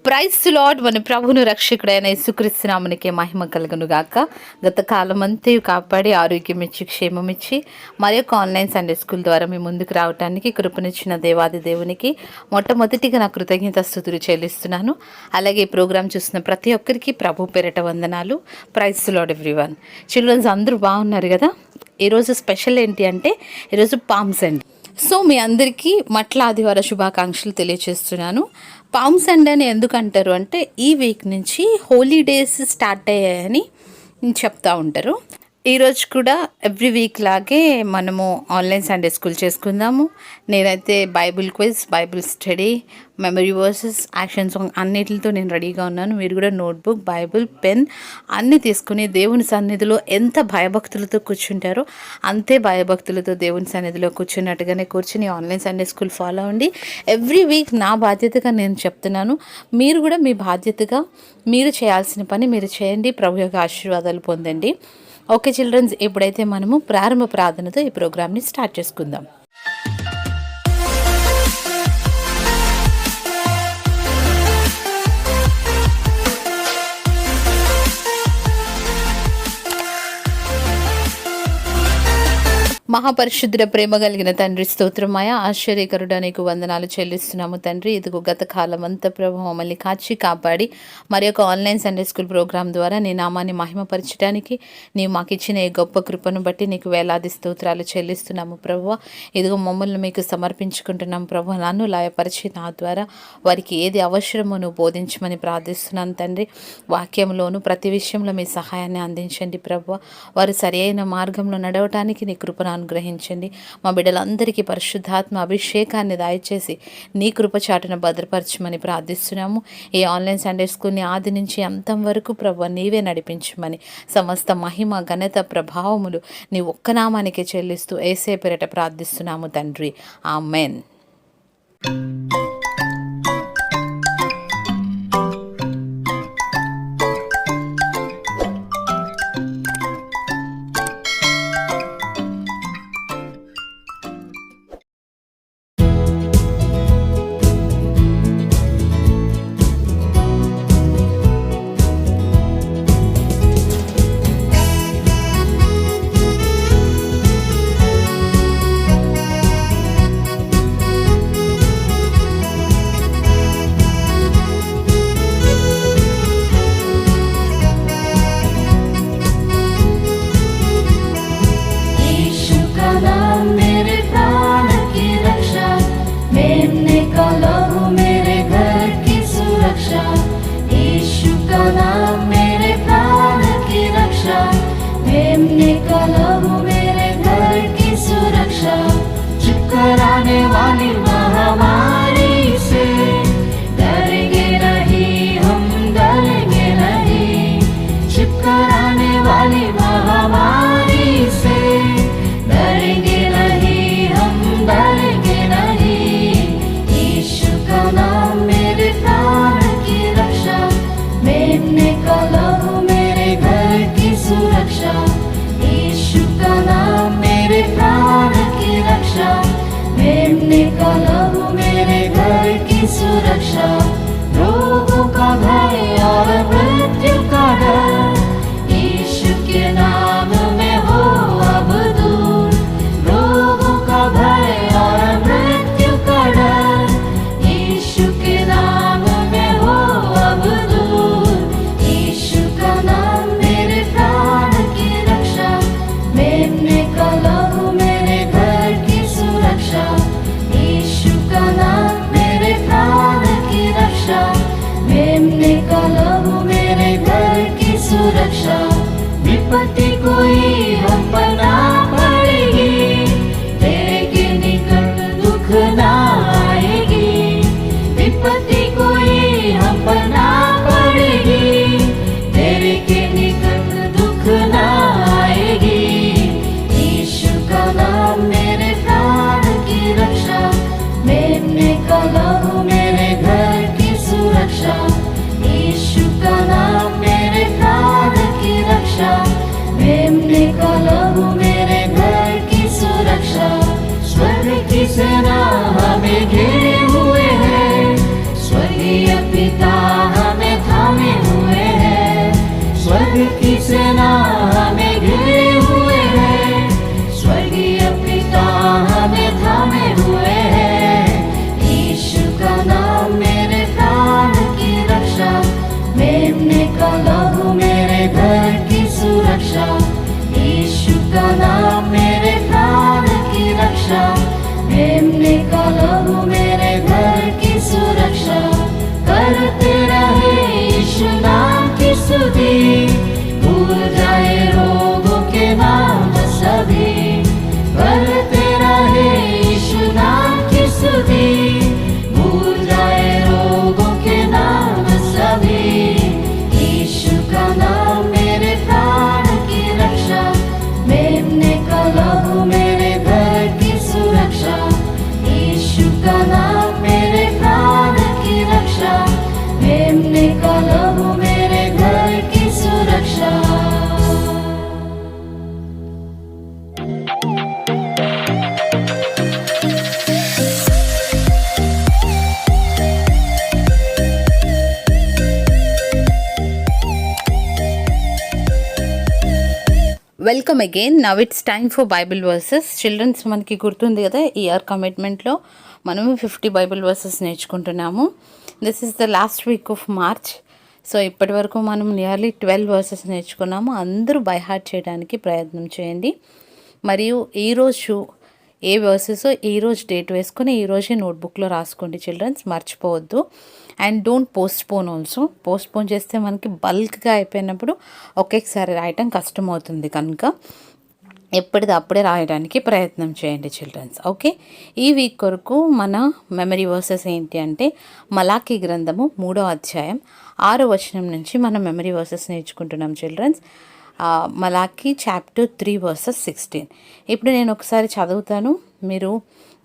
Praise the lord. మన ప్రభువును రక్షకుడైన యేసుక్రీస్తు నామమునకే మహిమ కలుగును గాక. గత కాలం అంతా కాపాడి ఆరోగ్యం ఇచ్చి క్షేమం ఇచ్చి మరి యొక్క ఆన్లైన్ సండే స్కూల్ ద్వారా మీ ముందుకు రావడానికి కృపనిచ్చిన దేవాది దేవునికి మొట్టమొదటిగా నా కృతజ్ఞతాస్తుతులు చెల్లిస్తున్నాను. అలాగే ఈ ప్రోగ్రాం చూసిన ప్రతి ఒక్కరికి ప్రభు పేరిట వందనాలు. Praise the Lord everyone. Childrens అందరూ బాగున్నారు కదా. ఈరోజు స్పెషల్ ఏంటి అంటే ఈరోజు పామ్స్ అండి. సో మీ అందరికీ మట్ల ఆదివార శుభాకాంక్షలు తెలియజేస్తున్నాను. పామ్ సండే అని ఎందుకు అంటారు అంటే ఈ వీక్ నుంచి హోలీడేస్ స్టార్ట్ అయ్యాయని చెప్తూ ఉంటారు. ఈరోజు కూడా ఎవ్రీ వీక్ లాగే మనము ఆన్లైన్ సండే స్కూల్ చేసుకుందాము. నేనైతే Bible quiz, Bible study, memory versus, action song అన్నిటితో నేను రెడీగా ఉన్నాను. మీరు కూడా నోట్బుక్, బైబిల్, పెన్ అన్నీ తీసుకుని దేవుని సన్నిధిలో ఎంత భయభక్తులతో కూర్చుంటారో అంతే భయభక్తులతో దేవుని సన్నిధిలో కూర్చున్నట్టుగానే కూర్చుని ఆన్లైన్ సండే స్కూల్ ఫాలో అవ్వండి. ఎవ్రీ వీక్ నా బాధ్యతగా నేను చెప్తున్నాను. మీరు కూడా మీ బాధ్యతగా మీరు చేయాల్సిన పని మీరు చేయండి. ప్రభు యొక్క ఆశీర్వాదాలు పొందండి. ఓకే చిల్డ్రన్స్, ఇప్పుడైతే మనము ప్రారంభ ప్రార్థనతో ఈ ప్రోగ్రామ్ని స్టార్ట్ చేసుకుందాం. మహాపరిశుద్ధుడ, ప్రేమ కలిగిన తండ్రి, స్తోత్రమాయ ఆశ్చర్యకరుడ నీకు వందనాలు చెల్లిస్తున్నాము తండ్రి. ఇదిగో గత కాలం అంతా ప్రభు మమ్మల్ని కాచి కాపాడి మరి ఒక ఆన్లైన్ సండే స్కూల్ ప్రోగ్రాం ద్వారా నీ నామాన్ని మహిమపరచడానికి నీవు మాకు ఇచ్చిన ఈ గొప్ప కృపను బట్టి నీకు వేలాది స్తోత్రాలు చెల్లిస్తున్నాము ప్రభువ. ఇదిగో మమ్మల్ని మీకు సమర్పించుకుంటున్నాం ప్రభు. నన్ను లాయపరిచి నా ద్వారా వారికి ఏది అవసరమో నువ్వు బోధించమని ప్రార్థిస్తున్నాను తండ్రి. వాక్యంలోను ప్రతి విషయంలో మీ సహాయాన్ని అందించండి ప్రభువ. వారు సరి అయిన మార్గంలో నడవటానికి నీ కృపను అనుగ్రహించండి. మా బిడ్డలందరికీ పరిశుద్ధాత్మ అభిషేకాన్ని దయచేసి నీ కృపచాటున భద్రపరచమని ప్రార్థిస్తున్నాము. ఈ ఆన్లైన్ సండే స్కూల్ని ఆది నుంచి అంతం వరకు ప్రభువా నీవే నడిపించమని సమస్త మహిమ, ఘనత, ప్రభావములు నీ ఒక్క నామానికే చెల్లిస్తూ యేసయ్య పేరిట ప్రార్థిస్తున్నాము తండ్రి. ఆమేన్. सुरक्षा, रोगों का भय और मृत्यु का डर यीशु के नाम में हो अब दूर। रोगों का भय और मृत्यु का डर यीशु के नाम में हो अब दूर। यीशु का नाम मेरे प्राण की रक्षा, मेमने का लहू मेरे घर की सुरक्षा। यीशु का नाम मेरे प्राण की रक्षा, मेमने का लहू मेरे घर की सुरक्षा, यीशु का नाम मेरे प्राण की रक्षा। मेमने का लहू मेरे घर की सुरक्षा, करते रहे यीशु नाम की स्तुति, भूल जाए रोगों के नाम सभी। करते रहे यीशु नाम की स्तुति, भूल जाए रोगों के नाम सभी। यीशु का नाम मेरे प्राण की रक्षा, मेमने का लहू मेरे घर की सुरक्षा, यीशु का नाम मेरे प्राण की रक्षा, मेमने का लहू मेरे घर की सुरक्षा। Welcome again. Now it's time for Bible verses. Childrens, మనకి గుర్తుంది కదా, ఇయర్ కమిట్మెంట్లో మనము 50 బైబిల్ వర్సెస్ నేర్చుకుంటున్నాము. This is the last week of March. So ఇప్పటి వరకు మనం నియర్లీ 12 వర్సెస్ నేర్చుకున్నాము. అందరూ బై హార్ట్ చేయడానికి ప్రయత్నం చేయండి. మరియు ఈరోజు ఏ వర్సెస్ ఈరోజు డేట్ వేసుకొని ఈరోజే నోట్బుక్లో రాసుకోండి చిల్డ్రన్స్, మర్చిపోవద్దు. And don't postpone also. Postpone చేస్తే మనకి బల్క్గా అయిపోయినప్పుడు ఒకేసారి రాయటం కష్టం అవుతుంది. కనుక ఎప్పటిదప్పుడే రాయడానికి ప్రయత్నం చేయండి చిల్డ్రన్స్. ఓకే, ఈ వీక్ కొరకు మన మెమరీ వర్సెస్ ఏంటి అంటే మలాకీ గ్రంథము 3వ అధ్యాయం 6వ వచనం నుంచి మనం మెమరీ వర్సెస్ నేర్చుకుంటున్నాం చిల్డ్రన్స్. Malachi chapter 3 versus 16. ఇప్పుడు నేను ఒకసారి చదువుతాను, మీరు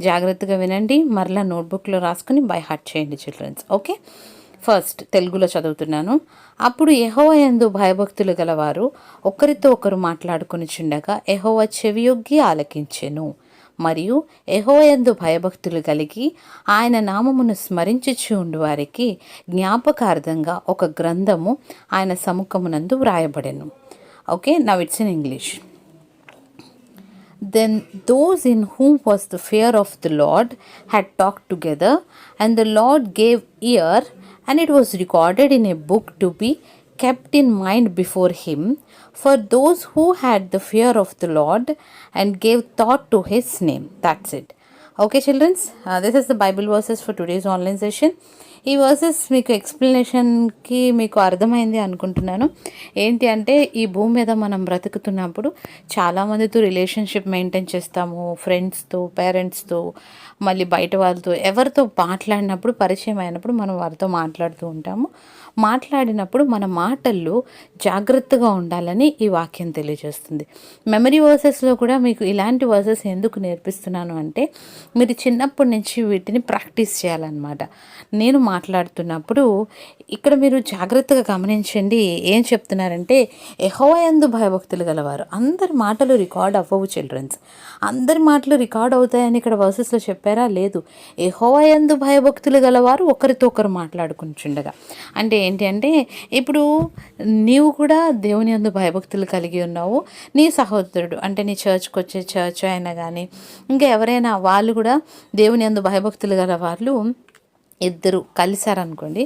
జాగ్రత్తగా వినండి, మరలా నోట్బుక్లో రాసుకుని బై హార్ట్ చేయండి చిల్డ్రన్స్. ఓకే, ఫస్ట్ తెలుగులో చదువుతున్నాను. అప్పుడు యెహోవా యందు భయభక్తులు గలవారు ఒకరితో ఒకరు మాట్లాడుకొనిచుండగా యెహోవా చెవియొగ్గి ఆలకించెను. మరియు యెహోవా యందు భయభక్తులు కలిగి ఆయన నామమును స్మరించుచు ఉండు వారికి జ్ఞాపకార్థంగా ఒక గ్రంథము ఆయన సముఖమునందు వ్రాయబడెను. Okay, now it's in English. Then those in whom was the fear of the Lord had talked together, and the Lord gave ear, and it was recorded in a book to be kept in mind before him, for those who had the fear of the Lord and gave thought to his name. That's it. Okay children, this is the Bible verses for today's online session. E versus మీకు ఎక్స్ప్లెనేషన్కి మీకు అర్థమైంది అనుకుంటున్నాను. ఏంటి అంటే, ఈ భూమి మీద మనం బ్రతుకుతున్నప్పుడు చాలామందితో రిలేషన్షిప్ మెయింటైన్ చేస్తాము, ఫ్రెండ్స్తో, పేరెంట్స్తో, మళ్ళీ బయట వాళ్ళతో, ఎవరితో మాట్లాడినప్పుడు, పరిచయం అయినప్పుడు మనం వారితో మాట్లాడుతూ ఉంటాము. మాట్లాడినప్పుడు మన మాటల్లో జాగ్రత్తగా ఉండాలని ఈ వాక్యం తెలియజేస్తుంది. మెమరీ వర్సెస్లో కూడా మీకు ఇలాంటి వర్సెస్ ఎందుకు నేర్పిస్తున్నాను అంటే, మీరు చిన్నప్పటి నుంచి వీటిని ప్రాక్టీస్ చేయాలన్నమాట. నేను మాట్లాడుతున్నప్పుడు ఇక్కడ మీరు జాగ్రత్తగా గమనించండి. ఏం చెప్తున్నారంటే, యెహోవా యందు భయభక్తులు గలవారు. అందరి మాటలు రికార్డ్ అవ్వవు చిల్డ్రన్స్. అందరి మాటలు రికార్డ్ అవుతాయని ఇక్కడ వర్సెస్లో చెప్పారా? లేదు. యెహోవా యందు భయభక్తులు గలవారు ఒకరితో ఒకరు మాట్లాడుకుంటుండగా అంటే ఏంటి అంటే, ఇప్పుడు నీవు కూడా దేవుని యందు భయభక్తులు కలిగి ఉన్నావు, నీ సహోదరుడు అంటే నీ చర్చ్కి వచ్చే చర్చ్ అయినా కానీ ఇంకా ఎవరైనా వాళ్ళు కూడా దేవుని యందు భయభక్తులు గల వాళ్ళు ఇద్దరు కలిశారనుకోండి,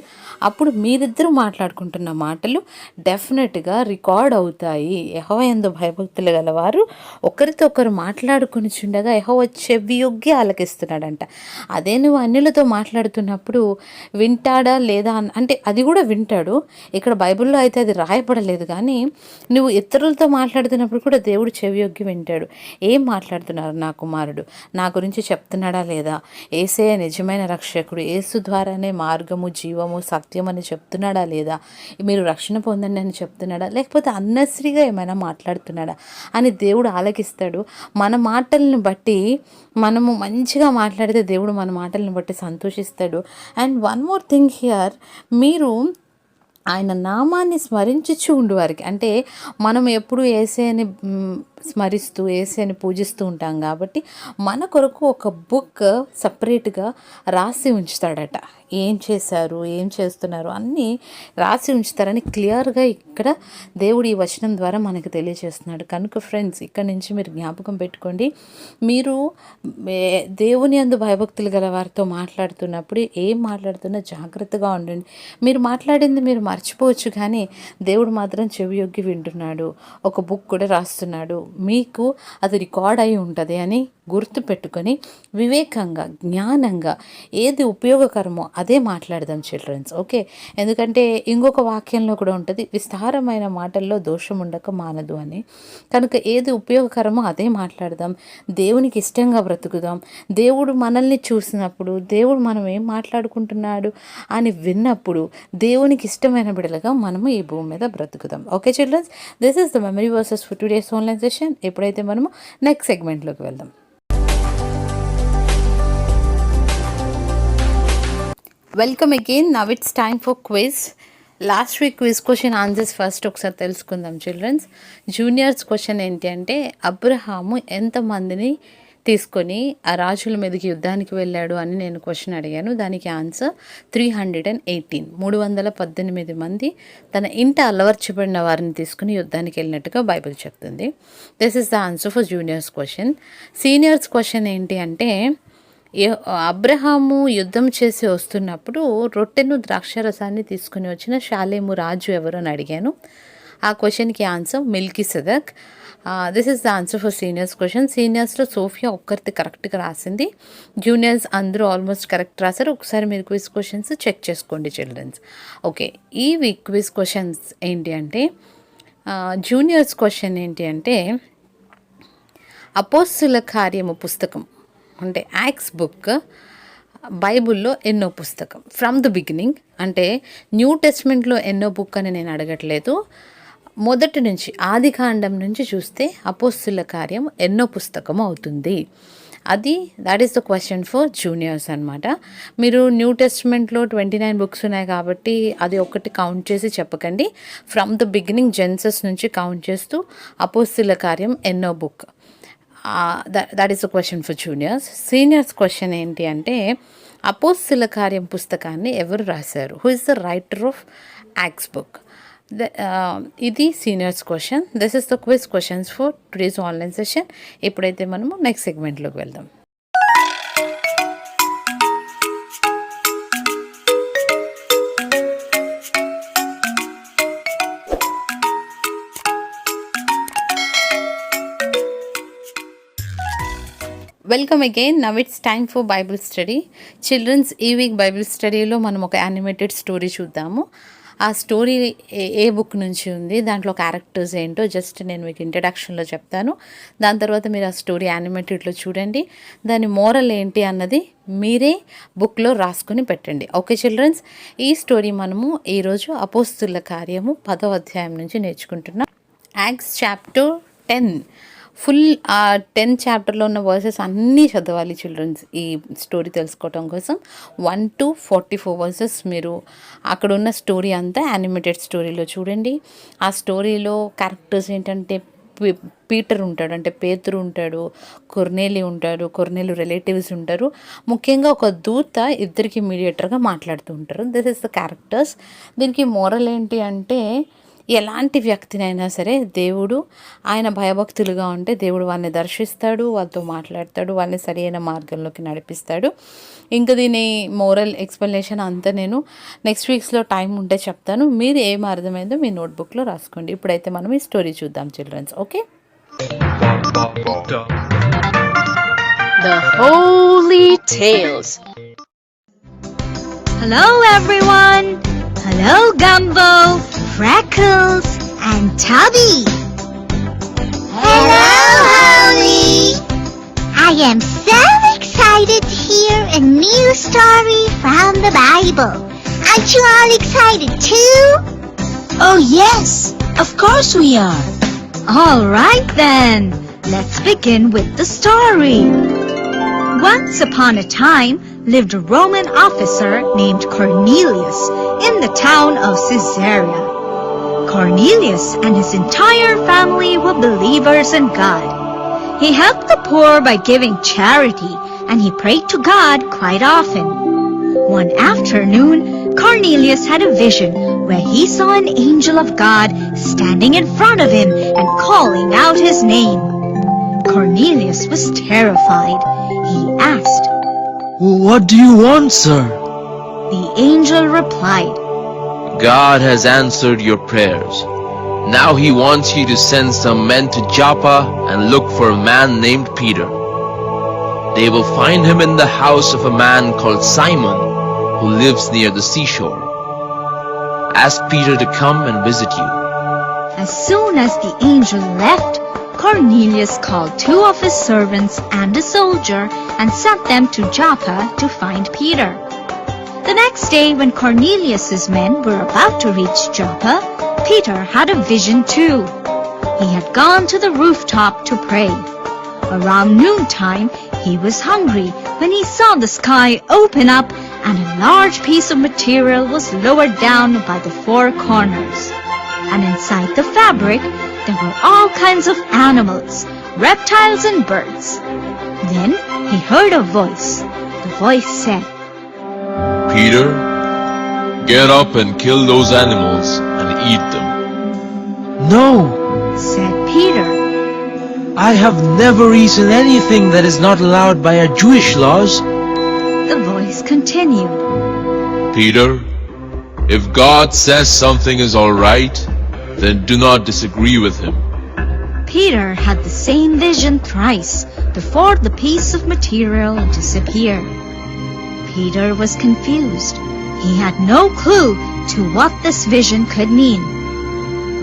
అప్పుడు మీరిద్దరు మాట్లాడుకుంటున్న మాటలు డెఫినెట్గా రికార్డ్ అవుతాయి. యెహోవా యందు భయభక్తులు గలవారు ఒకరితో ఒకరు మాట్లాడుకుని చుండగా యెహోవా చెవియొగ్గి ఆలకిస్తున్నాడంట. అదే నువ్వు అన్యులతో మాట్లాడుతున్నప్పుడు వింటాడా లేదా అంటే అది కూడా వింటాడు. ఇక్కడ బైబిల్లో అయితే అది రాయబడలేదు, కానీ నువ్వు ఇతరులతో మాట్లాడుతున్నప్పుడు కూడా దేవుడు చెవియొగ్గి వింటాడు. ఏం మాట్లాడుతున్నారు నా కుమారుడు, నా గురించి చెప్తున్నాడా లేదా, యేసయ్య నిజమైన రక్షకుడు, యేసు ద్వారానే మార్గము, జీవము, సత్యం అని చెప్తున్నాడా లేదా, మీరు రక్షణ పొందండి అని చెప్తున్నాడా, లేకపోతే అన్నెసరీగా ఏమైనా మాట్లాడుతున్నాడా అని దేవుడు ఆలకిస్తాడు. మన మాటలను బట్టి మనము మంచిగా మాట్లాడితే దేవుడు మన మాటలను బట్టి సంతోషిస్తాడు. And one more thing here, మీరు ఆయన నామాన్ని స్మరించుచు ఉండు వారికి అంటే మనం ఎప్పుడు యేసయ్యని స్మరిస్తూ యేసుని పూజిస్తూ ఉంటాం కాబట్టి మన కొరకు ఒక బుక్ సపరేట్గా రాసి ఉంచుతాడట. ఏం చేశారు, ఏం చేస్తున్నారు అన్నీ రాసి ఉంచుతారని క్లియర్గా ఇక్కడ దేవుడు ఈ వచనం ద్వారా మనకు తెలియజేస్తున్నాడు. కనుక ఫ్రెండ్స్, ఇక్కడ నుంచి మీరు జ్ఞాపకం పెట్టుకోండి, మీరు దేవుని యందు భయభక్తులు గల వారితో మాట్లాడుతున్నప్పుడు ఏం మాట్లాడుతున్నా జాగ్రత్తగా ఉండండి. మీరు మాట్లాడింది మీరు మర్చిపోవచ్చు, కానీ దేవుడు మాత్రం చెవియొగ్గి వింటున్నాడు. ఒక బుక్ కూడా రాస్తున్నాడు, మీకు అది రికార్డ్ అయి ఉంటుంది అని గుర్తు పెట్టుకొని వివేకంగా జ్ఞానంగా ఏది ఉపయోగకరమో అదే మాట్లాడదాం చిల్డ్రన్స్. ఓకే, ఎందుకంటే ఇంకొక వాక్యంలో కూడా ఉంటుంది, విస్తారమైన మాటల్లో దోషం ఉండక మానదు అని. కనుక ఏది ఉపయోగకరమో అదే మాట్లాడదాం, దేవునికి ఇష్టంగా బ్రతుకుదాం. దేవుడు మనల్ని చూసినప్పుడు, దేవుడు మనం ఏం మాట్లాడుకుంటున్నాడు అని విన్నప్పుడు దేవునికి ఇష్టమైన బిడ్డలుగా మనము ఈ భూమి మీద బ్రతుకుదాం. Okay childrens, this is the memory verses for today's online session. ఎప్పుడైతే మనము నెక్స్ట్ సెగ్మెంట్లోకి వెళ్దాం. Welcome again. Now it's time for quiz. Last week quiz question answers first ఒకసారి తెలుసుకుందాం చిల్డ్రన్స్. జూనియర్స్ క్వశ్చన్ ఏంటి అంటే, అబ్రహాము ఎంతమందిని తీసుకొని ఆ రాజుల మీదకి యుద్ధానికి వెళ్ళాడు అని నేను క్వశ్చన్ అడిగాను. దానికి ఆన్సర్ 318. 318 మంది తన ఇంట అలవర్చబడిన వారిని తీసుకుని యుద్ధానికి వెళ్ళినట్టుగా బైబిల్ చెప్తుంది. This is the answer for juniors question. Seniors question ఏంటి అంటే, అబ్రహాము యుద్ధం చేసి వస్తున్నప్పుడు రొట్టెను ద్రాక్షరసాన్ని తీసుకుని వచ్చిన షాలేము రాజు ఎవరు అని అడిగాను. ఆ క్వశ్చన్కి answer Melchizedek. This is the answer for seniors question. సీనియర్స్లో సోఫియా ఒక్కరిది కరెక్ట్గా రాసింది, జూనియర్స్ అందరూ ఆల్మోస్ట్ కరెక్ట్ రాశారు. ఒకసారి మీరు క్విజ్ క్వశ్చన్స్ చెక్ చేసుకోండి చిల్డ్రన్స్. ఓకే, ఈ వీక్ క్విజ్ క్వశ్చన్స్ ఏంటి అంటే, జూనియర్స్ క్వశ్చన్ ఏంటి అంటే, అపోస్తుల కార్యము పుస్తకం అంటే యాక్ట్స్ బుక్ బైబుల్లో ఎన్నో పుస్తకం? ఫ్రమ్ ద బిగినింగ్ అంటే న్యూ టెస్ట్మెంట్లో ఎన్నో బుక్ అని నేను అడగట్లేదు, మొదటి నుంచి ఆది కాండం నుంచి చూస్తే అపోస్తుల కార్యం ఎన్నో పుస్తకం అవుతుంది. That is the question for juniors అనమాట. మీరు న్యూ టెస్ట్మెంట్లో 29 బుక్స్ ఉన్నాయి కాబట్టి అది ఒకటి కౌంట్ చేసి చెప్పకండి. ఫ్రమ్ ద బిగినింగ్ జెన్సస్ నుంచి కౌంట్ చేస్తూ అపోస్తుల కార్యం ఎన్నో book, that is the question for juniors. Seniors question ఏంటి అంటే, అపోస్తుల కార్యం పుస్తకాన్ని ఎవరు రాశారు? Who is the writer of Acts book? ఇది seniors question. This is the quiz questions for today's online session. ఇప్పుడైతే మనము నెక్స్ట్ సెగ్మెంట్లోకి వెళ్దాం. Welcome again. Now it's time for Bible study. Childrens, ఈ వీక్ బైబిల్ స్టడీలో మనం ఒక యానిమేటెడ్ స్టోరీ చూద్దాము. ఆ స్టోరీ ఏ బుక్ నుంచి ఉంది, దాంట్లో క్యారెక్టర్స్ ఏంటో జస్ట్ నేను మీకు ఇంట్రడక్షన్లో చెప్తాను. దాని తర్వాత మీరు ఆ స్టోరీ యానిమేటెడ్లో చూడండి, దాని మోరల్ ఏంటి అన్నది మీరే బుక్లో రాసుకొని పెట్టండి. ఓకే చిల్డ్రన్స్, ఈ స్టోరీ మనము ఈరోజు అపోస్తుల కార్యము 10వ అధ్యాయం నుంచి నేర్చుకుంటున్నాం. యాక్ట్స్ చాప్టర్ 10 ఫుల్ 10 చాప్టర్లో ఉన్న వర్సెస్ అన్నీ చదవాలి చిల్డ్రన్స్ ఈ స్టోరీ తెలుసుకోవటం కోసం. 1 to 44 వర్సెస్ మీరు అక్కడ ఉన్న స్టోరీ అంతా యానిమేటెడ్ స్టోరీలో చూడండి. ఆ స్టోరీలో క్యారెక్టర్స్ ఏంటంటే, పీటర్ ఉంటాడు, అంటే పేతురు ఉంటాడు, కొర్నేలి ఉంటాడు, కొర్నేలు రిలేటివ్స్ ఉంటారు. ముఖ్యంగా ఒక దూత ఇద్దరికి మీడియేటర్గా మాట్లాడుతూ ఉంటారు. This is the characters. దీనికి మోరల్ ఏంటి అంటే, ఎలాంటి వ్యక్తినైనా సరే దేవుడు ఆయన భయభక్తులుగా ఉంటే దేవుడు వాళ్ళని దర్శిస్తాడు, వాళ్ళతో మాట్లాడతాడు, వాళ్ళని సరైన మార్గంలోకి నడిపిస్తాడు. ఇంకా దీని మోరల్ ఎక్స్ప్లెనేషన్ అంతా నేను నెక్స్ట్ వీక్స్లో టైం ఉంటే చెప్తాను. మీరు ఏం అర్థమైందో మీ నోట్బుక్లో రాసుకోండి. ఇప్పుడైతే మనం ఈ స్టోరీ చూద్దాం childrens. Okay, The Holy Tales. Hello everyone! Hello Gumbo, Freckles and Tubby! Hello, Holly! I am so excited to hear a new story from the Bible. Aren't you all excited too? Oh yes, of course we are. All right then, let's begin with the story. Once upon a time lived a Roman officer named Cornelius in the town of Caesarea. Cornelius and his entire family were believers in God. He helped the poor by giving charity, and he prayed to God quite often. One afternoon, Cornelius had a vision where he saw an angel of God standing in front of him and calling out his name. Cornelius was terrified. He asked, "What do you want, sir?" The angel replied, "God has answered your prayers. Now he wants you to send some men to Joppa and look for a man named Peter. They will find him in the house of a man called Simon, who lives near the seashore. Ask Peter to come and visit you." As soon as the angel left, Cornelius called 2 of his servants and a soldier and sent them to Joppa to find Peter. The next day, when Cornelius's men were about to reach Joppa, Peter had a vision too. He had gone to the rooftop to pray. Around noontime, he was hungry when he saw the sky open up and a large piece of material was lowered down by the 4 corners. And inside the fabric, there were all kinds of animals, reptiles and birds. Then he heard a voice. The voice said, "Peter, get up and kill those animals and eat them." "No," said Peter. "I have never eaten anything that is not allowed by our Jewish laws." The voice continued, Peter, if God says something is all right, then do not disagree with him. Peter had the same vision thrice before the piece of material disappeared. Peter was confused. He had no clue to what this vision could mean.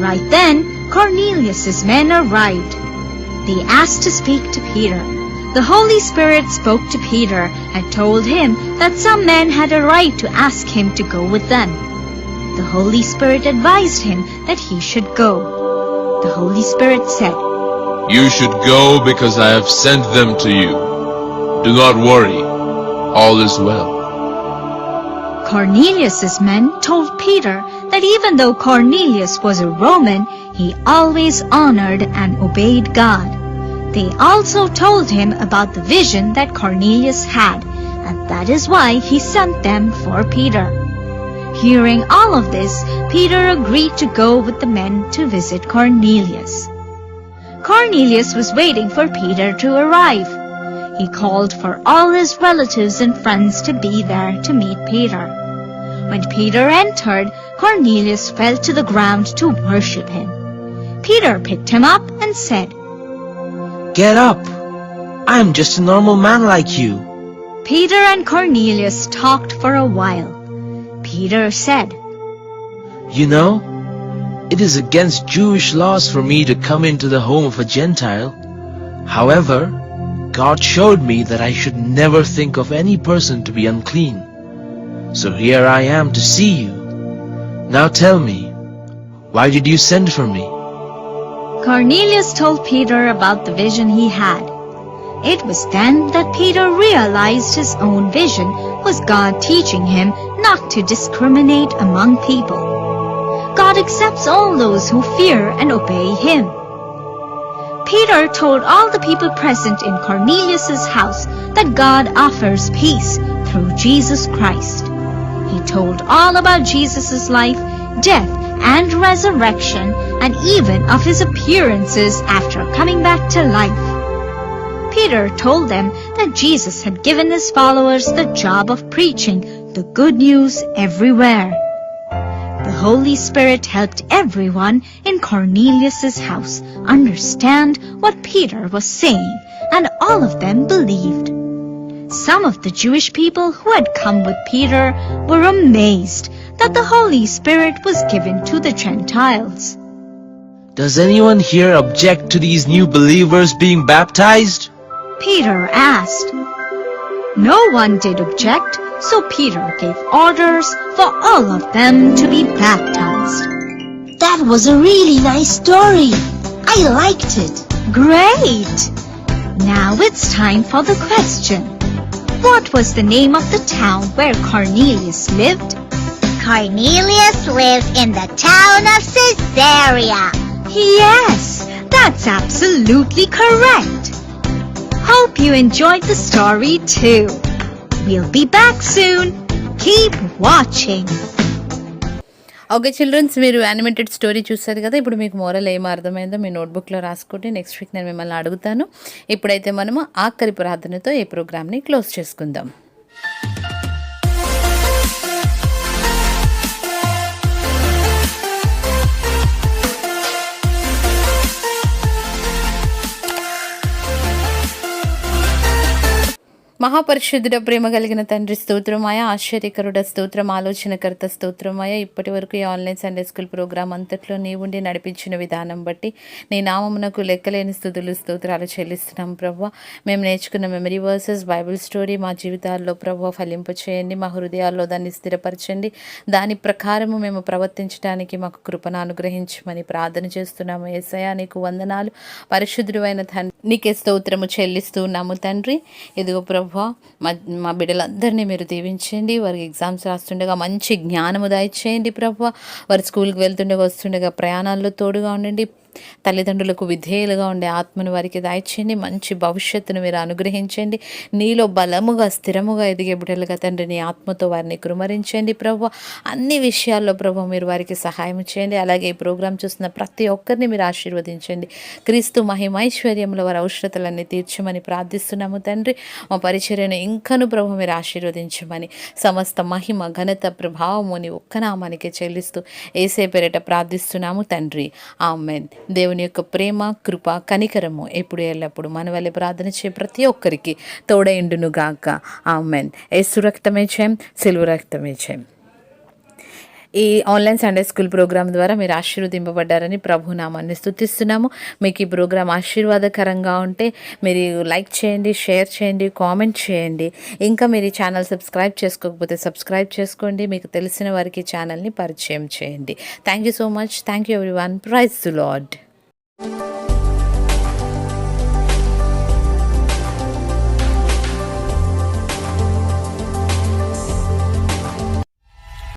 Right then, Cornelius's men arrived. They asked to speak to Peter. The Holy Spirit spoke to Peter and told him that some men had a right to ask him to go with them. The Holy Spirit advised him that he should go. The Holy Spirit said, You should go because I have sent them to you. Do not worry, all is well. Cornelius's men told Peter that even though Cornelius was a Roman, he always honored and obeyed God. They also told him about the vision that Cornelius had, and that is why he sent them for Peter. Hearing all of this, Peter agreed to go with the men to visit Cornelius. Cornelius was waiting for Peter to arrive. He called for all his relatives and friends to be there to meet Peter. When Peter entered, Cornelius fell to the ground to worship him. Peter picked him up and said, "Get up. I'm just a normal man like you." Peter and Cornelius talked for a while. Peter said, "You know, it is against Jewish laws for me to come into the home of a Gentile. However, God showed me that I should never think of any person to be unclean. So here I am to see you. Now tell me, why did you send for me?" Cornelius told Peter about the vision he had. It was then that Peter realized his own vision was God teaching him not to discriminate among people. God accepts all those who fear and obey him. Peter told all the people present in Cornelius's house that God offers peace through Jesus Christ. He told all about Jesus' life, death, and resurrection, and even of his appearances after coming back to life. Peter told them that Jesus had given his followers the job of preaching the good news everywhere. The Holy Spirit helped everyone in Cornelius's house understand what Peter was saying, and all of them believed. Some of the Jewish people who had come with Peter were amazed that the Holy Spirit was given to the Gentiles. "Does anyone here object to these new believers being baptized?" Peter asked. No one did object, so Peter gave orders for all of them to be baptized. That was a really nice story. I liked it. Great! Now it's time for the question. What was the name of the town where Cornelius lived? Cornelius lives in the town of Caesarea. Yes, that's absolutely correct. Hope you enjoyed the story too. We'll be back soon. Keep watching. Okay childrens, మీరు animated story చూస్తారు కదా. ఇప్పుడు మీకు moral ఏం అర్థమైందో మీ నోట్బుక్లో రాసుకోండి. Next week నేను మిమ్మల్ని అడుగుతాను. ఇప్పుడైతే మనము ఆఖరి ప్రార్థనతో ఈ ప్రోగ్రామ్ని క్లోజ్ చేసుకుందాం. మహాపరిశుద్ధుడ, ప్రేమ కలిగిన తండ్రి, స్తోత్రమాయ, ఆశ్చర్యకరుడ స్తోత్రం, ఆలోచనకర్త స్తోత్రమాయ. ఇప్పటి వరకు ఈ ఆన్లైన్ సండే స్కూల్ ప్రోగ్రామ్ అంతట్లో నీవుండి నడిపించిన విధానం బట్టి నీ నామమునకు లెక్కలేని స్తుతులు స్తోత్రాలు చెల్లిస్తున్నాం ప్రభా. మేము నేర్చుకున్న మెమరీ వర్సెస్ బైబిల్ స్టోరీ మా జీవితాల్లో ప్రభా ఫలింప చేయండి. మా హృదయాల్లో దాన్ని స్థిరపరచండి. దాని ప్రకారము మేము ప్రవర్తించడానికి మాకు కృపను అనుగ్రహించమని ప్రార్థన చేస్తున్నాము. యేసయ్యా నీకు వందనాలు. పరిశుద్ధుడు అయిన తండ్రి నీకే స్తోత్రము చెల్లిస్తున్నాము తండ్రి. ఇదిగో ప్రభు మా బిడ్డలందరినీ మీరు దీవించండి. వారికి ఎగ్జామ్స్ రాస్తుండగా మంచి జ్ఞానము దయచేయండి ప్రభు. వారు స్కూల్కి వెళ్తుండగా వస్తుండగా ప్రయాణాల్లో తోడుగా ఉండండి. తల్లిదండ్రులకు విధేయులుగా ఉండే ఆత్మను వారికి దయచేయండి. మంచి భవిష్యత్తును మీరు అనుగ్రహించండి. నీలో బలముగా స్థిరముగా ఎదిగే బిడ్డలుగా తండ్రి నీ ఆత్మతో వారిని కృమరించండి ప్రభు. అన్ని విషయాల్లో ప్రభు మీరు వారికి సహాయం చేయండి. అలాగే ఈ ప్రోగ్రాం చూస్తున్న ప్రతి ఒక్కరిని మీరు ఆశీర్వదించండి. క్రీస్తు మహిమైశ్వర్యంలో వారి అవసరతలన్నీ తీర్చమని ప్రార్థిస్తున్నాము తండ్రి. మా పరిచర్యను ఇంకను ప్రభు మీరు ఆశీర్వదించమని, సమస్త మహిమ ఘనత ప్రభావము నీ ఒక్క నామానికి చెల్లిస్తూ యేసే పేరిట ప్రార్థిస్తున్నాము తండ్రి. ఆమేన్. దేవుని యొక్క ప్రేమ, కృప, కనికరము ఎప్పుడు ఎల్లప్పుడు మన వల్ల ప్రార్థన చే ప్రతి ఒక్కరికి తోడైండును గాక. ఆమేన్. యేసు రక్తమే జయం, సిలువ రక్తమే జయం. ఈ ఆన్లైన్ సండే స్కూల్ ప్రోగ్రామ్ ద్వారా మీరు ఆశీర్వదింపబడ్డారని ప్రభు నామాన్ని స్తుతిస్తున్నాము. మీకు ఈ ప్రోగ్రామ్ ఆశీర్వాదకరంగా ఉంటే మీరు లైక్ చేయండి, షేర్ చేయండి, కామెంట్ చేయండి. ఇంకా మీరు ఈ ఛానల్ సబ్స్క్రైబ్ చేసుకోకపోతే సబ్స్క్రైబ్ చేసుకోండి. మీకు తెలిసిన వారికి ఛానల్ని పరిచయం చేయండి. Thank you so much. Thank you everyone. Praise the lord.